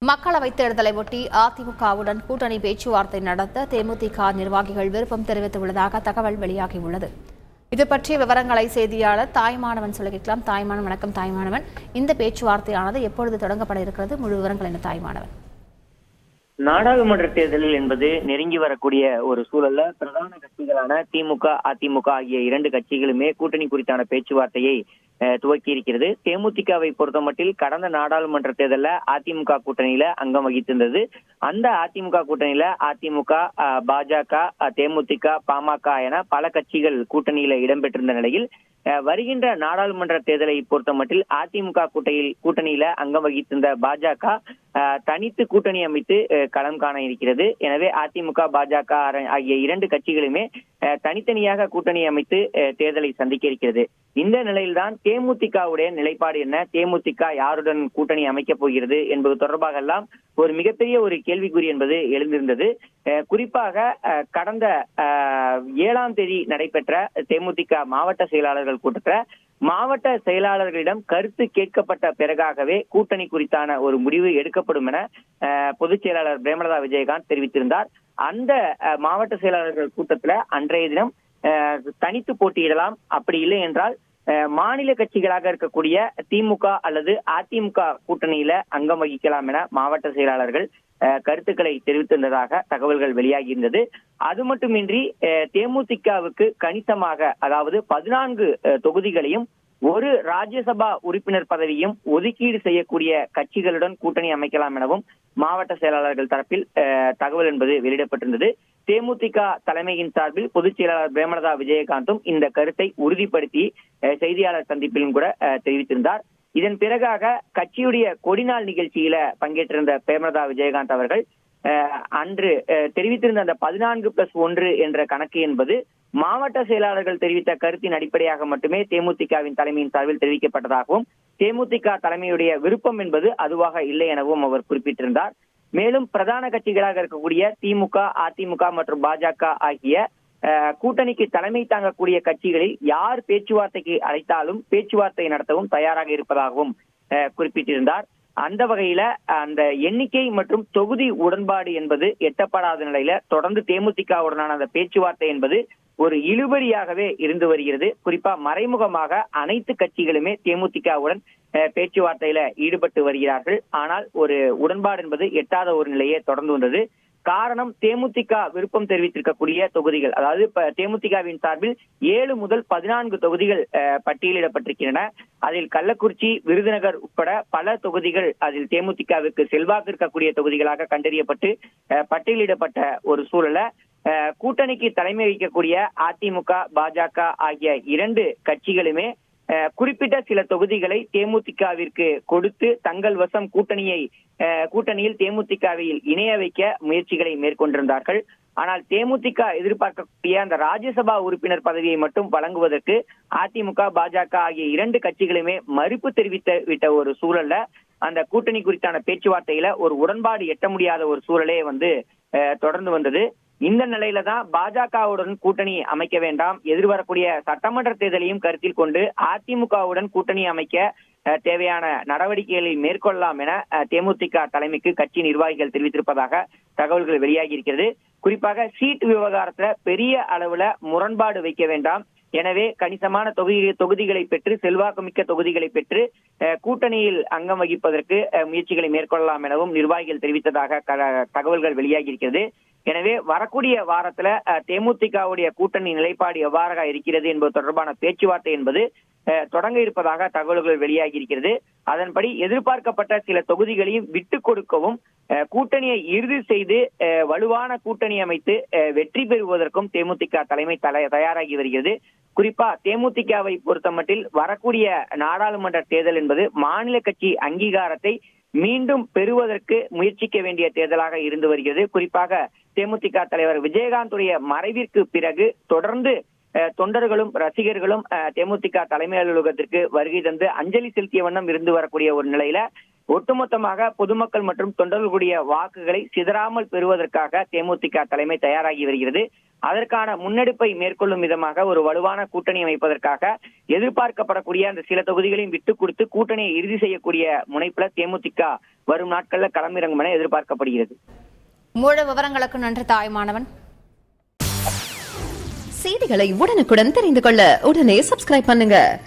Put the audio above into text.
மக்களவைத் தேர்தலை ஒட்டி அதிமுகவுடன் கூட்டணி பேச்சுவார்த்தை நடத்த தேமுதிக நிர்வாகிகள் விருப்பம் தெரிவித்துள்ளதாக தகவல் வெளியாகியுள்ளது. இது பற்றிய விவரங்களை செய்தியாளர் தாய்மானவன் சொல்ல கேட்கலாம். தாய்மானவன், வணக்கம். தாய்மானவன், இந்த பேச்சுவார்த்தையானது எப்பொழுது தொடங்கப்பட இருக்கிறது? முழு விவரங்கள் என்ன தாய்மானவன்? நாடாளுமன்ற தேர்தலில் என்பது நெருங்கி வரக்கூடிய ஒரு சூழல்ல பிரதான கட்சிகளான திமுக, அதிமுக ஆகிய இரண்டு கட்சிகளுமே கூட்டணி குறித்தான பேச்சுவார்த்தையை துவக்கி இருக்கிறது. தேமுதிகவை பொறுத்தமட்டில் கடந்த நாடாளுமன்ற தேர்தலில் அதிமுக கூட்டணியில அங்கம் வகித்திருந்தது. அந்த அதிமுக கூட்டணியில அதிமுக, பாஜக, தேமுதிக, பாமக என பல கட்சிகள் கூட்டணியில இடம்பெற்றிருந்த நிலையில் வருகின்ற நாடாளுமன்ற தேர்தலை பொறுத்தமட்டில் அதிமுக கூட்டணியில அங்கம் வகித்திருந்த பாஜக தனித்து கூட்டணி அமைத்து களம் காண இருக்கிறது. எனவே அதிமுக, பாஜக ஆகிய இரண்டு கட்சிகளுமே தனித்தனியாக கூட்டணி அமைத்து தேர்தலை சந்திக்க இருக்கிறது. இந்த நிலையில்தான் தேமுதிகவுடைய நிலைப்பாடு என்ன, தேமுதிக யாருடன் கூட்டணி அமைக்கப் போகிறது என்பது தொடர்பாக எல்லாம் ஒரு மிகப்பெரிய ஒரு கேள்விக்குறி என்பது எழுந்திருந்தது. குறிப்பாக கடந்த 7ஆம் தேதி நடைபெற்ற தேமுதிக மாவட்ட செயலாளர்கள் கூட்டத்தில் மாவட்ட செயலாளர்களிடம் கருத்து கேட்கப்பட்ட பிறகாகவே கூட்டணி குறித்தான ஒரு முடிவு எடுக்கப்படும் என பொதுச் செயலாளர் பிரேமலதா விஜயகாந்த் தெரிவித்திருந்தார். அந்த மாவட்ட செயலாளர்கள் கூட்டத்தில் அன்றைய தினம் தனித்து போட்டியிடலாம், அப்படி இல்லை என்றால் மாநில கட்சிகளாக இருக்கக்கூடிய திமுக அல்லது அதிமுக கூட்டணியில அங்கம் வகிக்கலாம் என மாவட்ட செயலாளர்கள் கருத்துக்களை தெரிவித்திருந்ததாக தகவல்கள் வெளியாகியிருந்தது. அது மட்டுமின்றி தேமுதிகவுக்கு கணிசமாக, அதாவது 14 தொகுதிகளையும் ஒரு ராஜ்யசபா உறுப்பினர் பதவியும் ஒதுக்கீடு செய்யக்கூடிய கட்சிகளுடன் கூட்டணி அமைக்கலாம் எனவும் மாவட்ட செயலாளர்கள் தரப்பில் தகவல் என்பது வெளியிடப்பட்டிருந்தது. தேமுதிக தலைமையின் சார்பில் பொதுச் செயலாளர் பிரேமலதா விஜயகாந்தும் இந்த கருத்தை உறுதிப்படுத்தி செய்தியாளர் சந்திப்பிலும் கூட தெரிவித்திருந்தார். இதன் பிறகாக கட்சியுடைய கொடிநாள் நிகழ்ச்சியில பங்கேற்றிருந்த பிரேமலதா விஜயகாந்த் அவர்கள் அன்று தெரிவித்திருந்த அந்த 14+1 என்ற கணக்கு என்பது மாவட்ட செயலாளர்கள் தெரிவித்த கருத்தின் அடிப்படையாக மட்டுமே தேமுதிகவின் தலைமையின் சார்பில் தெரிவிக்கப்பட்டதாகவும், தேமுதிக தலைமையுடைய விருப்பம் என்பது அதுவாக இல்லை எனவும் அவர் குறிப்பிட்டிருந்தார். மேலும் பிரதான கட்சிகளாக இருக்கக்கூடிய திமுக, அதிமுக மற்றும் பாஜக ஆகிய கூட்டணிக்கு தலைமை தாங்கக்கூடிய கட்சிகளில் யார் பேச்சுவார்த்தைக்கு அழைத்தாலும் பேச்சுவார்த்தை நடத்தவும் தயாராக இருப்பதாகவும் குறிப்பிட்டிருந்தார். அந்த வகையில அந்த எண்ணிக்கை மற்றும் தொகுதி உடன்பாடு என்பது எட்டப்படாத நிலையில தொடர்ந்து தேமுதிகவுடனான அந்த பேச்சுவார்த்தை என்பது ஒரு இழுபறியாகவே இருந்து வருகிறது. குறிப்பா மறைமுகமாக அனைத்து கட்சிகளுமே தேமுதிகவுடன் பேச்சுவார்த்தையில ஈடுபட்டு வருகிறார்கள். ஆனால் ஒரு உடன்பாடு என்பது எட்டாத ஒரு நிலையே தொடர்ந்து வந்தது. காரணம், தேமுதிக விருப்பம் தெரிவித்திருக்கக்கூடிய தொகுதிகள், அதாவது தேமுதிகவின் சார்பில் 7 முதல் 14 தொகுதிகள் பட்டியலிடப்பட்டிருக்கின்றன. அதில் கள்ளக்குறிச்சி, விருதுநகர் உட்பட பல தொகுதிகள் அதில் தேமுதிகவுக்கு செல்வாக்கு இருக்கக்கூடிய தொகுதிகளாக கண்டறியப்பட்டு பட்டியலிடப்பட்ட ஒரு சூழல கூட்டணிக்கு தலைமை வகிக்கக்கூடிய அதிமுக, பாஜக ஆகிய இரண்டு கட்சிகளுமே குறிப்பிட்ட சில தொகுதிகளை தேமுதிகவிற்கு கொடுத்து தங்கள் வசம் கூட்டணியில் தேமுதிகவில் இணைய வைக்க முயற்சிகளை மேற்கொண்டிருந்தார்கள். ஆனால் தேமுதிக எதிர்பார்க்கக்கூடிய அந்த ராஜ்யசபா உறுப்பினர் பதவியை மட்டும் வழங்குவதற்கு அதிமுக, பாஜக ஆகிய இரண்டு கட்சிகளுமே மறுப்பு தெரிவித்த ஒரு சூழல்ல அந்த கூட்டணி குறித்தான பேச்சுவார்த்தையில ஒரு உடன்பாடு எட்ட முடியாத ஒரு சூழலே தொடர்ந்து வந்தது. இந்த நிலையில தான் பாஜகவுடன் கூட்டணி அமைக்க வேண்டாம், எதிர்வரக்கூடிய சட்டமன்ற தேர்தலையும் கருத்தில் கொண்டு அதிமுகவுடன் கூட்டணி அமைக்க தேவையான நடவடிக்கைகளை மேற்கொள்ளலாம் என தேமுதிக தலைமைக்கு கட்சி நிர்வாகிகள் தெரிவித்திருப்பதாக தகவல்கள் வெளியாகி இருக்கிறது. குறிப்பாக சீட் விவகாரத்துல பெரிய அளவுல முரண்பாடு வைக்க வேண்டாம், எனவே கணிசமான தொகுதிகளை பெற்று, செல்வாக்குமிக்க தொகுதிகளை பெற்று கூட்டணியில் அங்கம் வகிப்பதற்கு முயற்சிகளை மேற்கொள்ளலாம் எனவும் நிர்வாகிகள் தெரிவித்ததாக தகவல்கள் வெளியாகி இருக்கிறது. எனவே வரக்கூடிய வாரத்துல தேமுதிகவுடைய கூட்டணி நிலைப்பாடு எவ்வாறாக இருக்கிறது என்பது தொடர்பான பேச்சுவார்த்தை என்பது தொடங்க இருப்பதாக தகவல்கள் வெளியாகி இருக்கிறது. அதன்படி எதிர்பார்க்கப்பட்ட சில தொகுதிகளையும் விட்டு கொடுக்கவும், கூட்டணியை இறுதி செய்து வலுவான கூட்டணி அமைத்து வெற்றி பெறுவதற்கும் தேமுதிக தலைமை தயாராகி வருகிறது. குறிப்பா தேமுதிகவை பொறுத்தமட்டில் வரக்கூடிய நாடாளுமன்ற தேர்தல் என்பது மாநில கட்சி அங்கீகாரத்தை மீண்டும் பெறுவதற்கு முயற்சிக்க வேண்டிய தேர்தலாக இருந்து வருகிறது. குறிப்பாக தேமுதிக தலைவர் விஜயகாந்துடைய மறைவிற்கு பிறகு தொடர்ந்து தொண்டர்களும் ரசிகர்களும் தேமுதிக தலைமை அலுவலகத்திற்கு வருகை தந்து அஞ்சலி செலுத்திய வண்ணம் இருந்து வரக்கூடிய ஒரு நிலையில ஒட்டுமொத்தமாக பொதுமக்கள் மற்றும் தொண்டர்களுடைய வாக்குகளை சிதறாமல் பெறுவதற்காக தேமுதிக தலைமை தயாராகி வருகிறது. அதற்கான முன்னெடுப்பை மேற்கொள்ளும் விதமாக ஒரு வலுவான கூட்டணி அமைப்பதற்காக எதிர்பார்க்கப்படக்கூடிய அந்த சில தொகுதிகளையும் விட்டுக் கொடுத்து கூட்டணியை இறுதி செய்யக்கூடிய முனைப்புல தேமுதிக வரும் நாட்கள்ல களமிறங்கும் என எதிர்பார்க்கப்படுகிறது. முழு விவரங்களுக்கு நன்றி தாய்மானவன். செய்திகளை உடனுக்குடன் தெரிந்து கொள்ள உடனே சப்ஸ்கிரைப் பண்ணுங்க.